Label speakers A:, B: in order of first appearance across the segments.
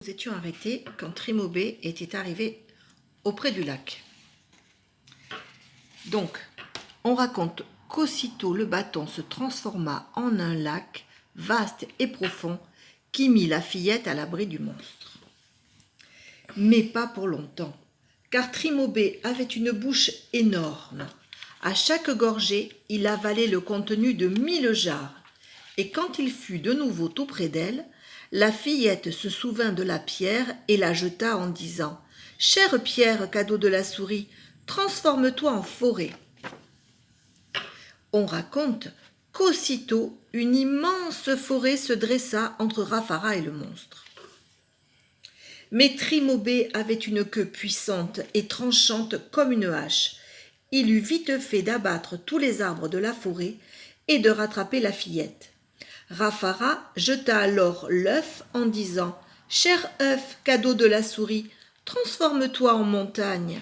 A: Nous étions arrêtés quand Trimobé était arrivé auprès du lac. Donc, on raconte qu'aussitôt le bâton se transforma en un lac vaste et profond qui mit la fillette à l'abri du monstre. Mais pas pour longtemps, car Trimobé avait une bouche énorme. À chaque gorgée, il avalait le contenu de 1000 jarres, et quand il fut de nouveau tout près d'elle, la fillette se souvint de la pierre et la jeta en disant « Chère pierre, cadeau de la souris, transforme-toi en forêt. » On raconte qu'aussitôt, une immense forêt se dressa entre Rafara et le monstre. Mais Trimobé avait une queue puissante et tranchante comme une hache. Il eut vite fait d'abattre tous les arbres de la forêt et de rattraper la fillette. Rafara jeta alors l'œuf en disant « Cher œuf, cadeau de la souris, transforme-toi en montagne. »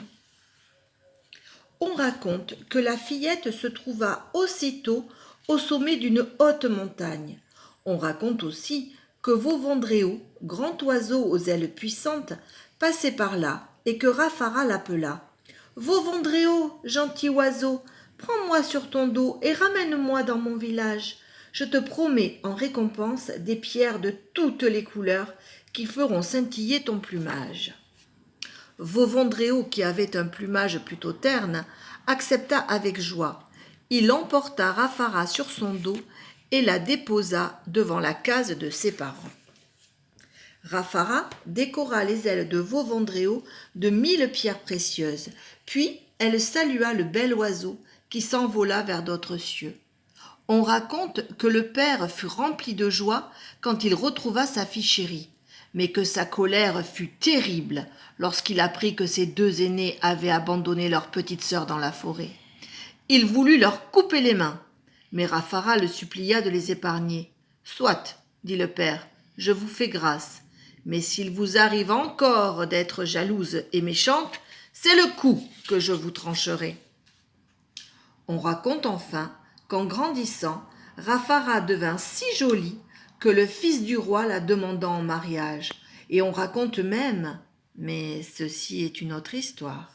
A: On raconte que la fillette se trouva aussitôt au sommet d'une haute montagne. On raconte aussi que Vauvandréo, grand oiseau aux ailes puissantes, passait par là et que Rafara l'appela. « Vauvandréo, gentil oiseau, prends-moi sur ton dos et ramène-moi dans mon village. Je te promets en récompense des pierres de toutes les couleurs qui feront scintiller ton plumage. » Vauvandréo, qui avait un plumage plutôt terne, accepta avec joie. Il emporta Rafara sur son dos et la déposa devant la case de ses parents. Rafara décora les ailes de Vauvandréo de 1000 pierres précieuses, puis elle salua le bel oiseau qui s'envola vers d'autres cieux. On raconte que le père fut rempli de joie quand il retrouva sa fille chérie, mais que sa colère fut terrible lorsqu'il apprit que ses deux aînés avaient abandonné leur petite sœur dans la forêt. Il voulut leur couper les mains, mais Rafara le supplia de les épargner. « Soit, dit le père, je vous fais grâce, mais s'il vous arrive encore d'être jalouse et méchante, c'est le cou que je vous trancherai. » On raconte enfin qu'en grandissant, Rafara devint si jolie que le fils du roi la demanda en mariage. Et on raconte même, mais ceci est une autre histoire,